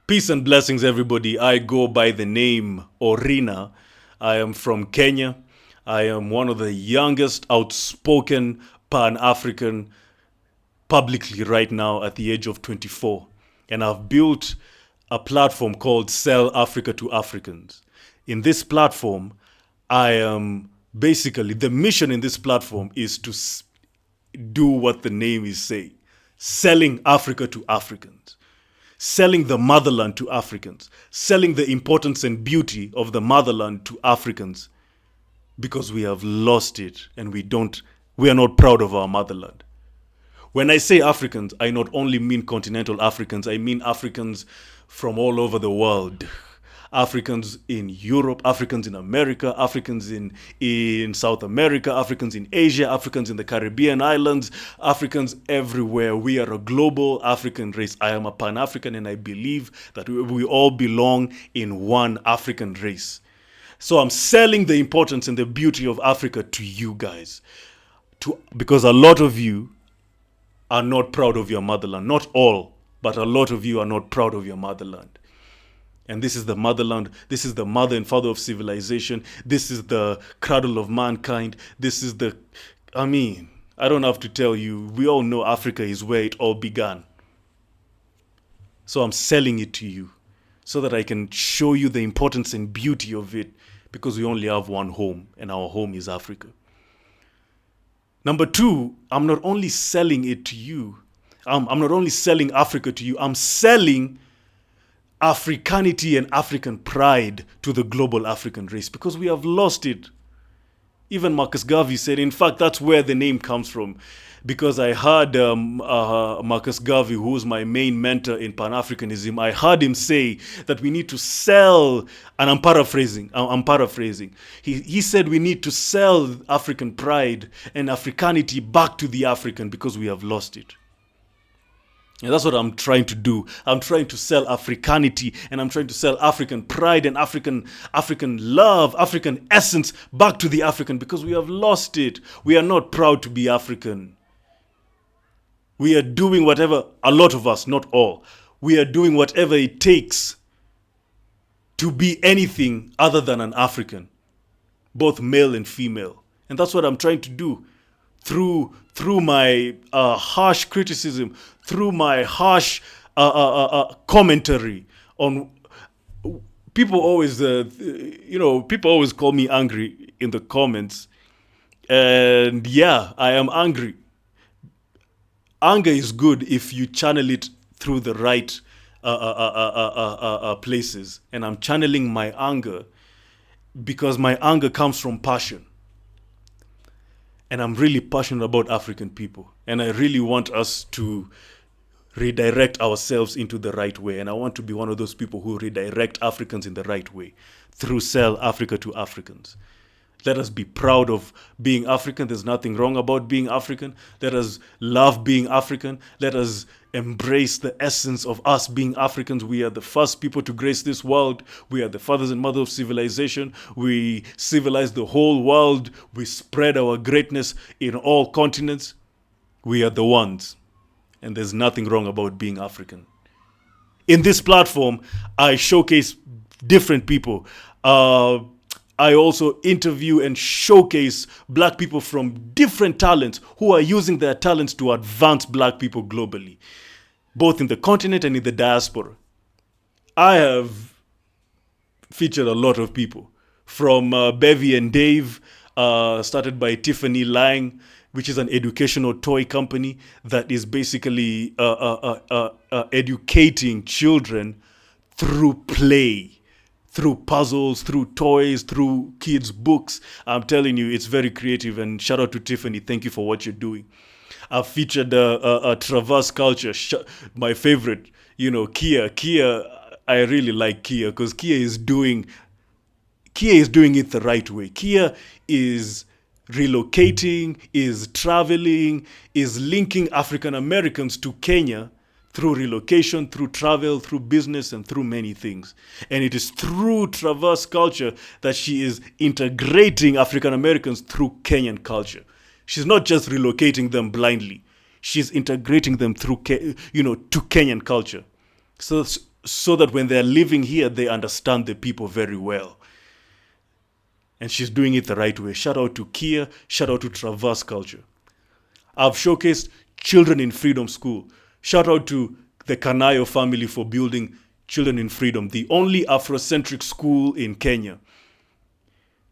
Peace and blessings, everybody. I go by the name Orina. I am from Kenya. I am one of the youngest outspoken Pan-African publicly right now at the age of 24. And I've built a platform called Sell Africa to Africans. In this platform, I am basically, the mission in this platform is to do what the name is saying, selling Africa to Africans. Selling the motherland to Africans, selling the importance and beauty of the motherland to Africans, because we have lost it and we are not proud of our motherland. When I say Africans, I not only mean continental Africans, I mean Africans from all over the world. Africans in Europe, Africans in America, Africans in South America, Africans in Asia, Africans in the Caribbean islands, Africans everywhere. We are a global African race. I am a Pan-African and I believe that we all belong in one African race. So I'm selling the importance and the beauty of Africa to you guys. Because a lot of you are not proud of your motherland. Not all, but a lot of you are not proud of your motherland. And this is the motherland. This is the mother and father of civilization. This is the cradle of mankind. I don't have to tell you. We all know Africa is where it all began. So I'm selling it to you so that I can show you the importance and beauty of it, because we only have one home, and our home is Africa. Number two, I'm not only selling it to you. I'm not only selling Africa to you. I'm selling Africanity and African pride to the global African race, because we have lost it. Even Marcus Garvey said, in fact, that's where the name comes from, because I heard Marcus Garvey, who was my main mentor in Pan-Africanism, I heard him say that we need to sell, and I'm paraphrasing. He said we need to sell African pride and Africanity back to the African, because we have lost it. And that's what I'm trying to do. I'm trying to sell Africanity, and I'm trying to sell African pride and African love, African essence back to the African, because we have lost it. We are not proud to be African. We are doing whatever, a lot of us, not all, we are doing whatever it takes to be anything other than an African, both male and female. And that's what I'm trying to do. Through my harsh criticism, through my harsh commentary on people always call me angry in the comments, and yeah, I am angry. Anger is good if you channel it through the right places, and I'm channeling my anger because my anger comes from passion. And I'm really passionate about African people. And I really want us to redirect ourselves into the right way. And I want to be one of those people who redirect Africans in the right way through Sell Africa to Africans. Let us be proud of being African. There's nothing wrong about being African. Let us love being African. Let us embrace the essence of us being Africans. We are the first people to grace this world. We are the fathers and mothers of civilization. We civilized the whole world. We spread our greatness in all continents. We are the ones. And there's nothing wrong about being African. In this platform, I showcase different people. I also interview and showcase black people from different talents who are using their talents to advance black people globally, both in the continent and in the diaspora. I have featured a lot of people, from Bevy and Dave, started by Tiffany Lang, which is an educational toy company that is basically educating children through play, through puzzles, through toys, through kids' books. I'm telling you, it's very creative, and shout out to Tiffany. Thank you for what you're doing. I've featured Traverse Culture, my favorite, Kia. I really like Kia because Kia is doing it the right way. Kia is relocating, is traveling, is linking African Americans to Kenya through relocation, through travel, through business, and through many things. And it is through Traverse Culture that she is integrating African Americans through Kenyan culture. She's not just relocating them blindly. She's integrating them through, to Kenyan culture. So so that when they're living here, they understand the people very well. And she's doing it the right way. Shout out to Kia. Shout out to Traverse Culture. I've showcased Children in Freedom School. Shout out to the Kanayo family for building Children in Freedom, the only Afrocentric school in Kenya.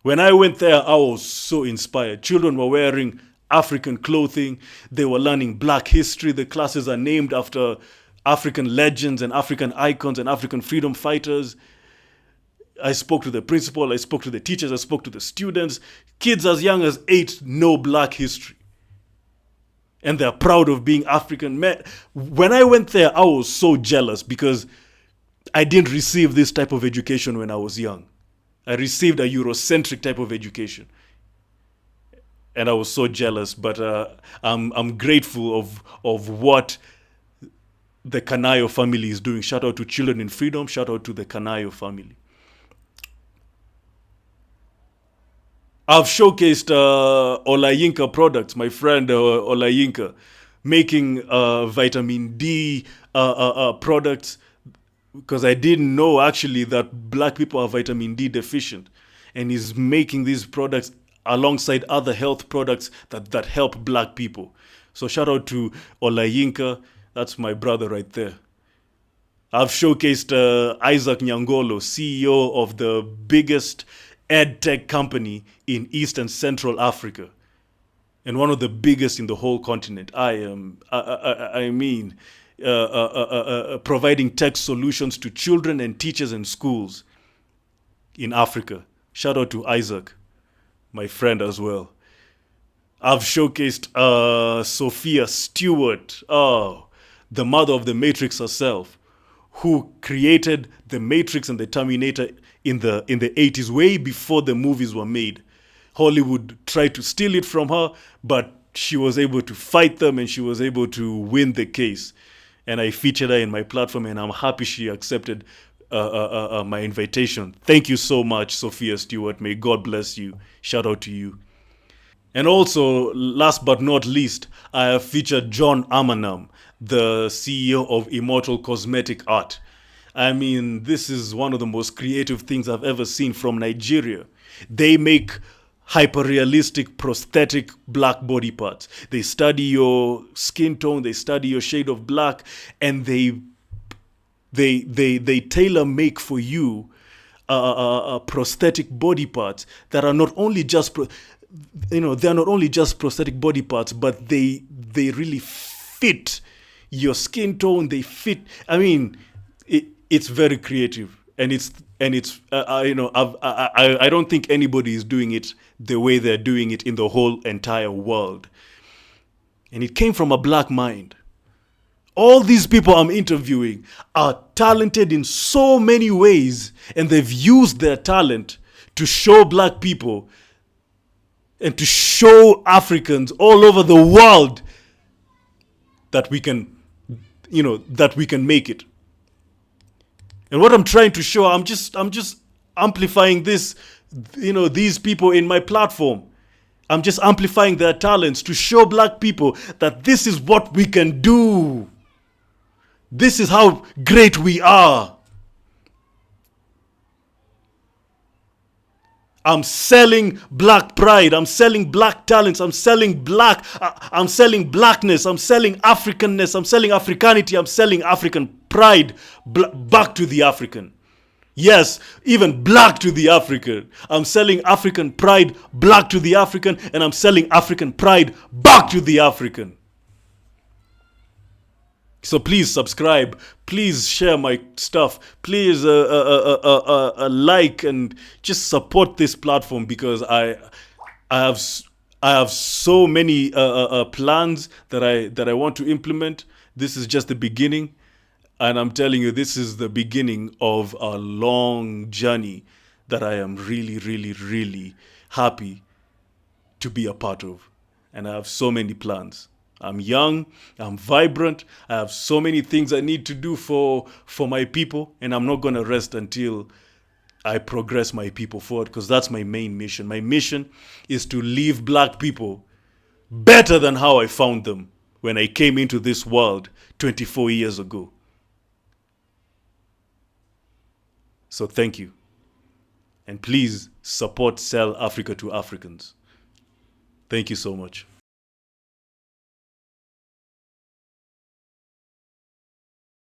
When I went there, I was so inspired. Children were wearing African clothing. They were learning Black history. The classes are named after African legends and African icons and African freedom fighters. I spoke to the principal, I spoke to the teachers, I spoke to the students. Kids as young as 8 know Black history. And they're proud of being African. When I went there, I was so jealous because I didn't receive this type of education when I was young. I received a Eurocentric type of education. And I was so jealous, but I'm grateful of what the Kanayo family is doing. Shout out to Children in Freedom, shout out to the Kanayo family. I've showcased Olayinka products, my friend Olayinka, making vitamin D products, because I didn't know actually that Black people are vitamin D deficient. And he's making these products alongside other health products that help Black people. So shout out to Olayinka. That's my brother right there. I've showcased Isaac Nyangolo, CEO of the biggest ed tech company in East and Central Africa, and one of the biggest in the whole continent. Providing tech solutions to children and teachers and schools in Africa. Shout out to Isaac, my friend as well. I've showcased Sophia Stewart, the mother of the Matrix herself, who created the Matrix and the Terminator in the 80s, way before the movies were made. Hollywood tried to steal it from her, but she was able to fight them and she was able to win the case. And I featured her in my platform, and I'm happy she accepted my invitation. Thank you so much, Sophia Stewart. May God bless you. Shout out to you. And also, last but not least, I have featured John Amanam, the CEO of Immortal Cosmetic Art. I mean, this is one of the most creative things I've ever seen from Nigeria. They make hyper-realistic prosthetic Black body parts. They study your skin tone, they study your shade of black, and they tailor make for you prosthetic body parts that are not only just they're not only just prosthetic body parts, but they really fit your skin tone. They fit. I mean, it's very creative, and I don't think anybody is doing it the way they're doing it in the whole entire world. And it came from a Black mind. All these people I'm interviewing are talented in so many ways, and they've used their talent to show Black people and to show Africans all over the world that we can make it. And what I'm trying to show, I'm just amplifying this, these people in my platform. I'm just amplifying their talents to show Black people that this is what we can do. This is how great we are. I'm selling Black pride. I'm selling Black talents. I'm selling blackness. I'm selling Africanness. I'm selling Africanity. I'm selling African pride back to the African. Yes, even Black to the African. I'm selling African pride Black to the African, and I'm selling African pride back to the African. So please subscribe. Please share my stuff. Please like and just support this platform, because I have so many plans that I want to implement. This is just the beginning, and I'm telling you, this is the beginning of a long journey that I am really, really, really happy to be a part of. And I have so many plans. I'm young, I'm vibrant, I have so many things I need to do for my people, and I'm not going to rest until I progress my people forward, because that's my main mission. My mission is to leave Black people better than how I found them when I came into this world 24 years ago. So thank you. And please support Sell Africa to Africans. Thank you so much.